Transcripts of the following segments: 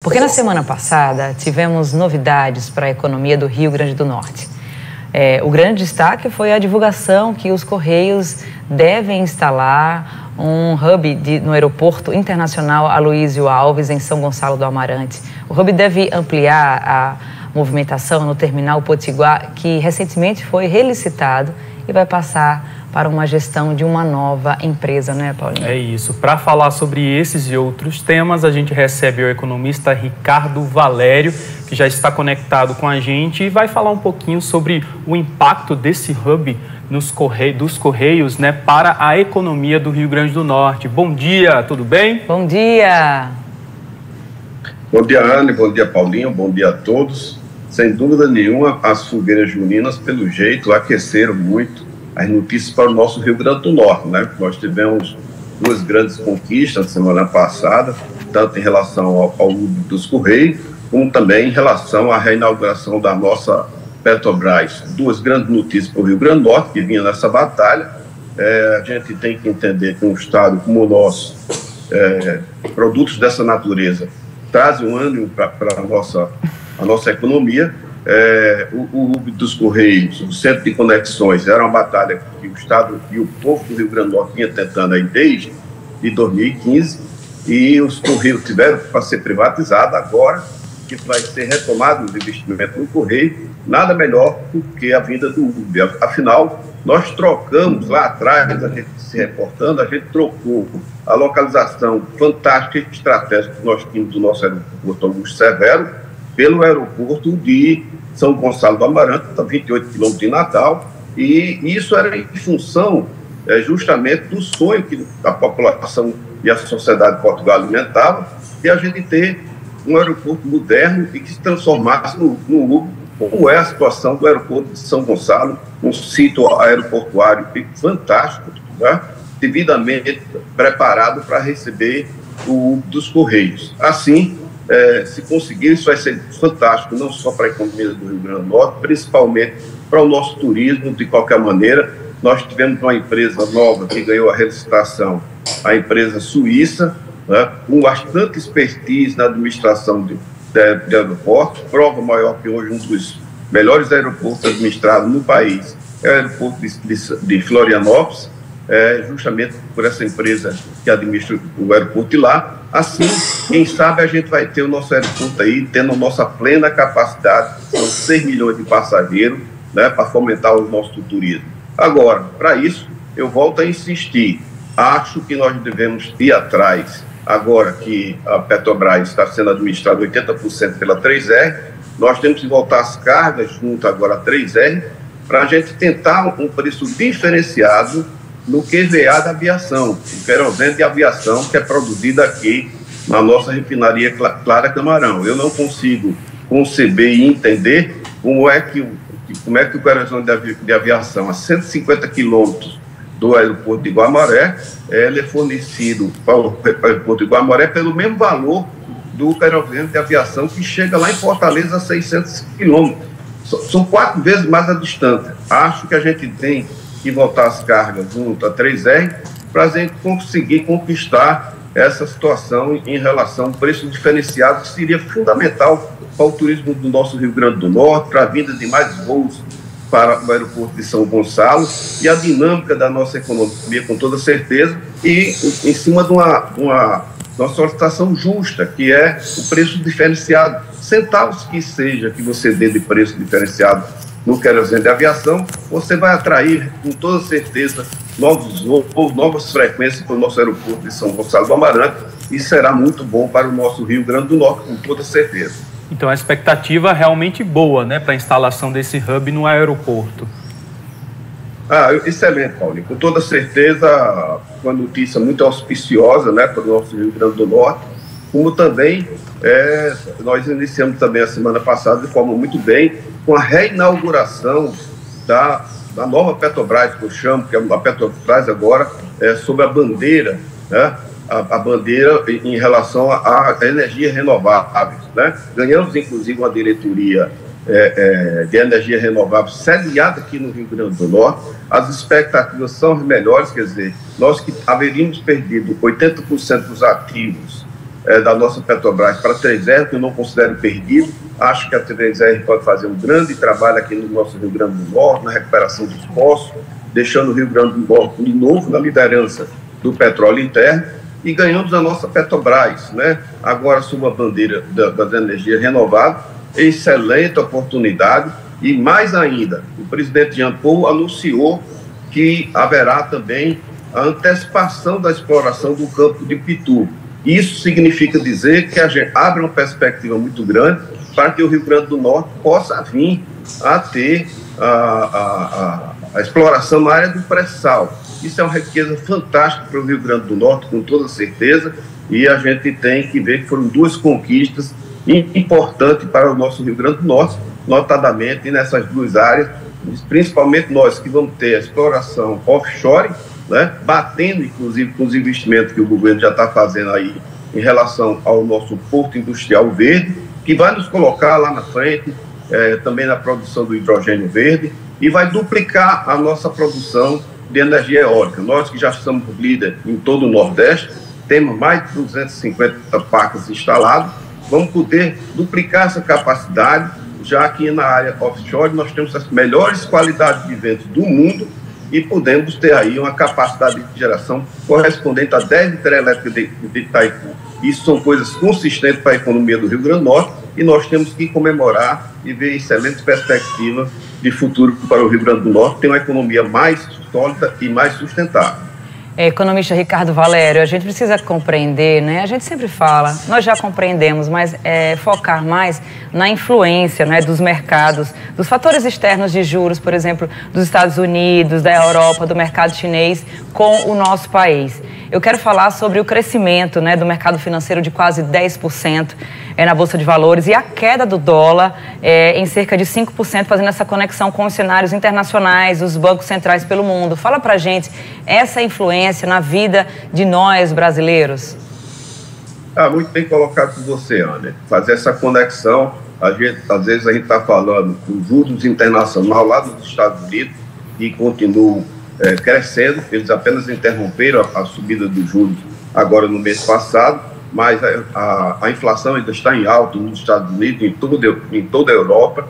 Porque na semana passada tivemos novidades para a economia do Rio Grande do Norte. O grande destaque foi a divulgação que os Correios devem instalar um hub no Aeroporto Internacional Aloysio Alves, em São Gonçalo do Amarante. O hub deve ampliar a movimentação no terminal Potiguar, que recentemente foi relicitado e vai passar para uma gestão de uma nova empresa, né, Paulinho? É isso. Para falar sobre esses e outros temas, a gente recebe o economista Ricardo Valério, que já está conectado com a gente e vai falar um pouquinho sobre o impacto desse hub dos Correios, né, para a economia do Rio Grande do Norte. Bom dia, tudo bem? Bom dia! Bom dia, Anne, bom dia, Paulinho, bom dia a todos. Sem dúvida nenhuma, as fogueiras juninas, pelo jeito, aqueceram muito as notícias para o nosso Rio Grande do Norte, né? Nós tivemos duas grandes conquistas na semana passada, tanto em relação ao uso dos Correios, como também em relação à reinauguração da nossa Petrobras. Duas grandes notícias para o Rio Grande do Norte, que vinha nessa batalha. A gente tem que entender que um estado como o nosso, produtos dessa natureza, trazem um ânimo para a nossa economia. O hub dos Correios, o centro de conexões, era uma batalha que o Estado e o povo do Rio Grande do Norte vinha tentando aí desde 2015, e os Correios tiveram para ser privatizado. Agora que vai ser retomado o investimento no Correio, nada melhor do que a vinda do hub. Afinal, nós trocamos lá atrás, a gente se reportando, a gente trocou a localização fantástica e estratégica que nós tínhamos do nosso aeroporto Augusto Severo pelo aeroporto de São Gonçalo do Amarante, 28 quilômetros de Natal, e isso era em função justamente do sonho que a população e a sociedade de Portugal alimentavam, de a gente ter um aeroporto moderno e que se transformasse no hub, como é a situação do aeroporto de São Gonçalo, um sítio aeroportuário fantástico, né? Devidamente preparado para receber o hub dos Correios. Assim, se conseguir, isso vai ser fantástico, não só para a economia do Rio Grande do Norte, principalmente para o nosso turismo, de qualquer maneira. Nós tivemos uma empresa nova que ganhou a relicitação, a empresa suíça, né, com bastante expertise na administração de aeroportos, prova maior que hoje um dos melhores aeroportos administrados no país é o aeroporto de Florianópolis, justamente por essa empresa que administra o aeroporto de lá. Assim, quem sabe a gente vai ter o nosso aeroporto aí, tendo a nossa plena capacidade, são 6 milhões de passageiros, né, para fomentar o nosso turismo. Agora, para isso, eu volto a insistir, acho que nós devemos ir atrás, agora que a Petrobras está sendo administrada 80% pela 3R, nós temos que voltar as cargas junto agora à 3R, para a gente tentar um preço diferenciado no QVA da aviação, o querosene de aviação que é produzido aqui na nossa refinaria Clara Camarão. Eu não consigo conceber e entender como é que o querosene de aviação a 150 quilômetros do aeroporto de Guamaré, ele é fornecido para o aeroporto de Guamaré pelo mesmo valor do querosene de aviação que chega lá em Fortaleza a 600 quilômetros. São 4 vezes mais a distância. Acho que a gente tem que voltar as cargas junto a 3R para a gente conseguir conquistar essa situação em relação ao preço diferenciado, que seria fundamental para o turismo do nosso Rio Grande do Norte, para a vinda de mais voos para o aeroporto de São Gonçalo e a dinâmica da nossa economia, com toda certeza, e em cima de uma solicitação justa, que é o preço diferenciado. Centavos que seja que você dê de preço diferenciado no querosene de aviação, você vai atrair, com toda certeza, novos voos, novas frequências para o nosso aeroporto de São Gonçalo do Amarante, e será muito bom para o nosso Rio Grande do Norte, com toda certeza. Então, a expectativa é realmente boa, né, para a instalação desse hub no aeroporto. Excelente, Paulinho. Com toda certeza, uma notícia muito auspiciosa, né, para o nosso Rio Grande do Norte, como também nós iniciamos também a semana passada de forma muito bem com a reinauguração da nova Petrobras, que eu chamo, que é a Petrobras agora, sob a bandeira, né, a bandeira em relação à energia renovável, né? Ganhamos, inclusive, uma diretoria de energia renovável sediada aqui no Rio Grande do Norte. As expectativas são as melhores, quer dizer, nós que haveríamos perdido 80% dos ativos da nossa Petrobras para a 3R, que eu não considero perdido. Acho que a 3R pode fazer um grande trabalho aqui no nosso Rio Grande do Norte, na recuperação dos poços, deixando o Rio Grande do Norte de novo na liderança do petróleo interno e ganhamos a nossa Petrobras, né? Agora sob a bandeira das energias renováveis, excelente oportunidade. E mais ainda, o presidente Jean Paul anunciou que haverá também a antecipação da exploração do campo de Pitu. Isso significa dizer que a gente abre uma perspectiva muito grande para que o Rio Grande do Norte possa vir a ter a exploração na área do pré-sal. Isso é uma riqueza fantástica para o Rio Grande do Norte, com toda certeza, e a gente tem que ver que foram duas conquistas importantes para o nosso Rio Grande do Norte, notadamente nessas duas áreas, principalmente nós que vamos ter a exploração offshore, né, batendo inclusive com os investimentos que o governo já está fazendo aí em relação ao nosso Porto Industrial Verde, que vai nos colocar lá na frente, também na produção do hidrogênio verde, e vai duplicar a nossa produção de energia eólica. Nós que já somos líder em todo o Nordeste, temos mais de 250 parques instalados, vamos poder duplicar essa capacidade, já que na área offshore nós temos as melhores qualidades de ventos do mundo e podemos ter aí uma capacidade de geração correspondente a 10 hidrelétricas de Itaipu. Isso são coisas consistentes para a economia do Rio Grande do Norte e nós temos que comemorar e ver excelentes perspectivas de futuro para o Rio Grande do Norte, ter uma economia mais sólida e mais sustentável. Economista Ricardo Valério, a gente precisa compreender, né? A gente sempre fala, nós já compreendemos, mas focar mais na influência, né, dos mercados, dos fatores externos de juros, por exemplo, dos Estados Unidos, da Europa, do mercado chinês com o nosso país. Eu quero falar sobre o crescimento, né, do mercado financeiro de quase 10% na Bolsa de Valores e a queda do dólar em cerca de 5%, fazendo essa conexão com os cenários internacionais, os bancos centrais pelo mundo. Fala pra gente essa influência na vida de nós brasileiros. Muito bem colocado por você, Ana. Fazer essa conexão, às vezes a gente está falando dos juros internacional lá dos Estados Unidos e continuam crescendo. Eles apenas interromperam a subida dos juros agora no mês passado, mas a inflação ainda está em alta nos Estados Unidos, em toda a Europa,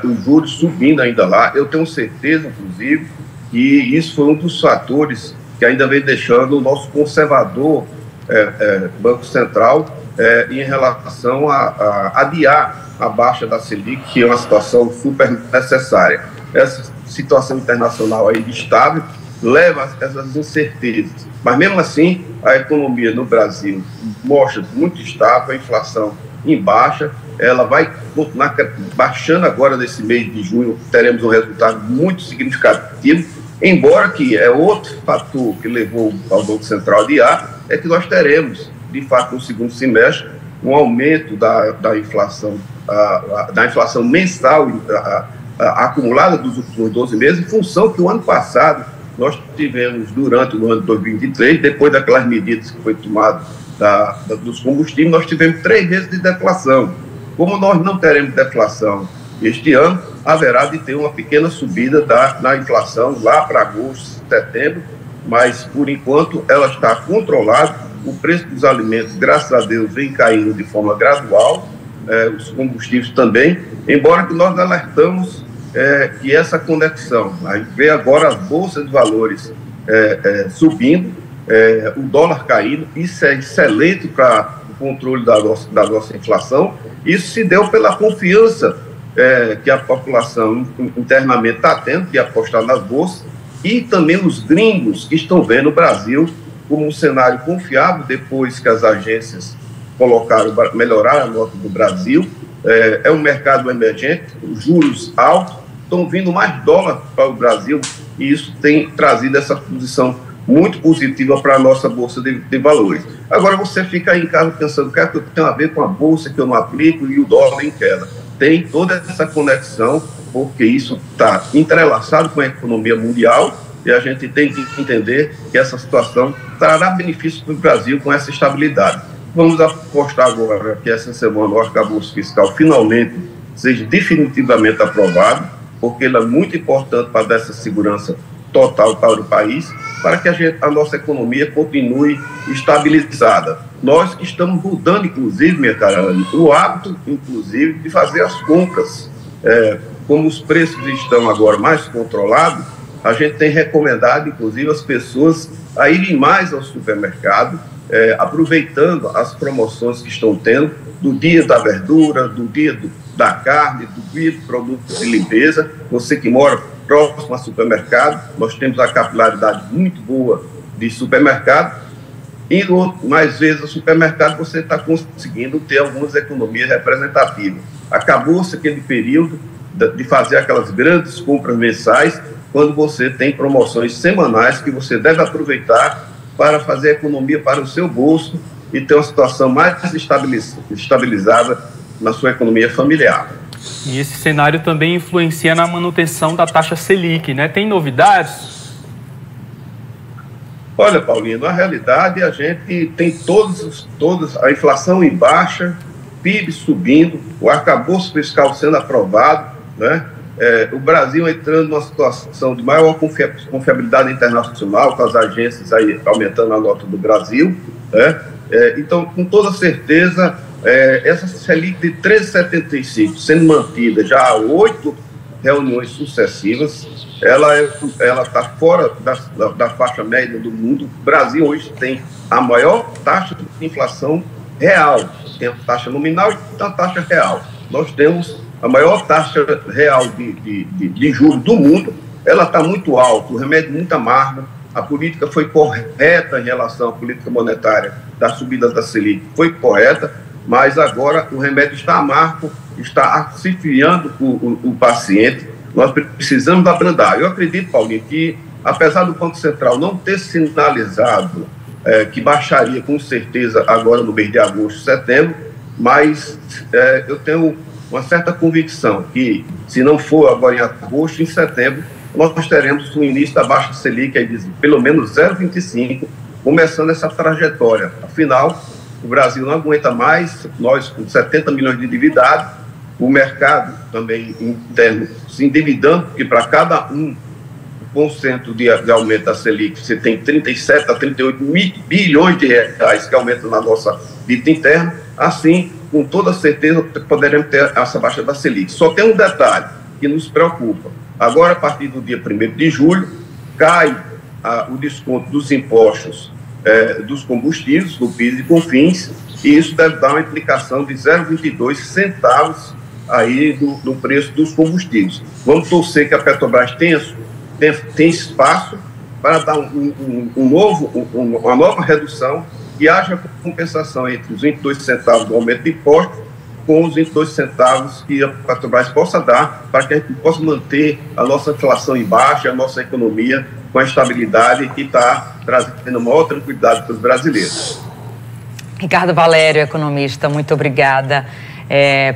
os juros subindo ainda lá. Eu tenho certeza, inclusive, que isso foi um dos fatores que ainda vem deixando o nosso conservador Banco Central em relação a adiar a baixa da Selic, que é uma situação super necessária. Essa situação internacional aí instável leva a essas incertezas. Mas, mesmo assim, a economia no Brasil mostra muito estável, a inflação em baixa, ela vai continuar baixando agora nesse mês de junho, teremos um resultado muito significativo, embora que outro fator que levou ao Banco Central a adiar, é que nós teremos, de fato, no segundo semestre, um aumento da inflação, da inflação mensal acumulada dos últimos 12 meses, em função que o ano passado nós tivemos, durante o ano de 2023, depois daquelas medidas que foi tomado dos combustíveis, nós tivemos 3 meses de deflação. Como nós não teremos deflação este ano, haverá de ter uma pequena subida na inflação lá para agosto, setembro, mas, por enquanto, ela está controlada. O preço dos alimentos, graças a Deus, vem caindo de forma gradual, os combustíveis também, embora que nós alertamos que essa conexão, a gente vê agora as bolsas de valores subindo, o dólar caindo, isso é excelente para o controle da nossa inflação. Isso se deu pela confiança que a população internamente está tendo de apostar nas bolsas, e também os gringos que estão vendo o Brasil como um cenário confiável depois que as agências melhoraram a nota do Brasil. É um mercado emergente, os juros altos, estão vindo mais dólar para o Brasil, e isso tem trazido essa posição muito positiva para a nossa Bolsa de Valores. Agora você fica aí em casa pensando, o que tem a ver com a Bolsa que eu não aplico e o dólar em queda? Tem toda essa conexão, porque isso está entrelaçado com a economia mundial, e a gente tem que entender que essa situação trará benefícios para o Brasil com essa estabilidade. Vamos apostar agora que essa semana o arcabouço fiscal finalmente seja definitivamente aprovado, porque ele é muito importante para dar essa segurança total para o país, para que a nossa economia continue estabilizada. nós que estamos mudando, inclusive, minha cara, o hábito, inclusive, de fazer as compras. Como os preços estão agora mais controlados, a gente tem recomendado, inclusive, as pessoas a irem mais ao supermercado, aproveitando as promoções que estão tendo, do dia da verdura, do dia da carne, do dia do produto de limpeza. Você que mora próximo ao supermercado, nós temos a capilaridade muito boa de supermercado. Indo mais vezes ao supermercado, você está conseguindo ter algumas economias representativas. Acabou-se aquele período de fazer aquelas grandes compras mensais, quando você tem promoções semanais que você deve aproveitar para fazer economia para o seu bolso e ter uma situação mais estabilizada na sua economia familiar. E esse cenário também influencia na manutenção da taxa Selic, né? Tem novidades? Olha, Paulinho, na realidade a gente tem todas a inflação em baixa, PIB subindo, o arcabouço fiscal sendo aprovado, né? O Brasil entrando numa situação de maior confiabilidade internacional, com as agências aí aumentando a nota do Brasil, né? Então, com toda certeza, essa Selic de 13,75 sendo mantida já há 8 reuniões sucessivas, ela está fora da faixa média do mundo. O Brasil hoje tem a maior taxa de inflação real, tem a taxa nominal e a taxa real. Nós temos a maior taxa real de juros do mundo. Ela está muito alta, o remédio muito amargo. A política foi correta em relação à política monetária da subida da Selic, foi correta, mas agora o remédio está amargo, está asfixiando o paciente. Nós precisamos abrandar. Eu acredito, Paulinho, que apesar do Banco Central não ter sinalizado que baixaria com certeza agora no mês de agosto, setembro, mas eu tenho uma certa convicção que, se não for agora em agosto, em setembro, nós teremos o início da baixa Selic, aí de pelo menos 0,25, começando essa trajetória. Afinal, o Brasil não aguenta mais, nós com 70 milhões de endividados, o mercado também interno se endividando, porque para cada 1% de aumento da Selic, você tem 37 a 38 bilhões de reais que aumentam na nossa dívida interna. Assim, com toda certeza, poderemos ter essa baixa da Selic. Só tem um detalhe que nos preocupa. Agora, a partir do dia 1º de julho, cai o desconto dos impostos dos combustíveis, do PIS e COFINS, e isso deve dar uma implicação de 0,22 centavos aí do preço dos combustíveis. Vamos torcer que a Petrobras tem espaço para dar uma nova redução e haja compensação entre os 22 centavos do aumento de impostos com os 22 centavos que a Petrobras possa dar para que a gente possa manter a nossa inflação em baixa, a nossa economia com a estabilidade que está trazendo maior tranquilidade para os brasileiros. Ricardo Valério, economista, muito obrigada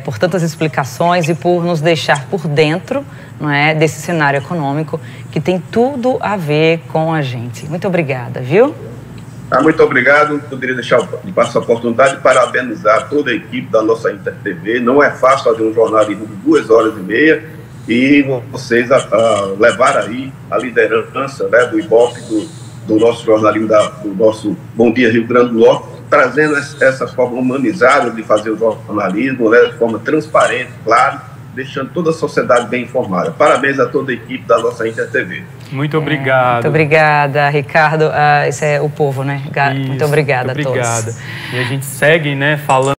por tantas explicações e por nos deixar por dentro, não é, desse cenário econômico que tem tudo a ver com a gente. Muito obrigada, viu? Muito obrigado. Poderia deixar de passar a oportunidade de parabenizar toda a equipe da nossa Inter TV. Não é fácil fazer um jornalismo de 2h30 e vocês levaram aí a liderança, né, do Ibope, do nosso jornalismo, do nosso Bom Dia Rio Grande do Norte, trazendo essa forma humanizada de fazer o jornalismo, né, de forma transparente, claro, deixando toda a sociedade bem informada. Parabéns a toda a equipe da nossa Inter TV. Muito obrigado. Muito obrigada, Ricardo. Isso é o povo, né? Muito obrigada a todos. E a gente segue, né, falando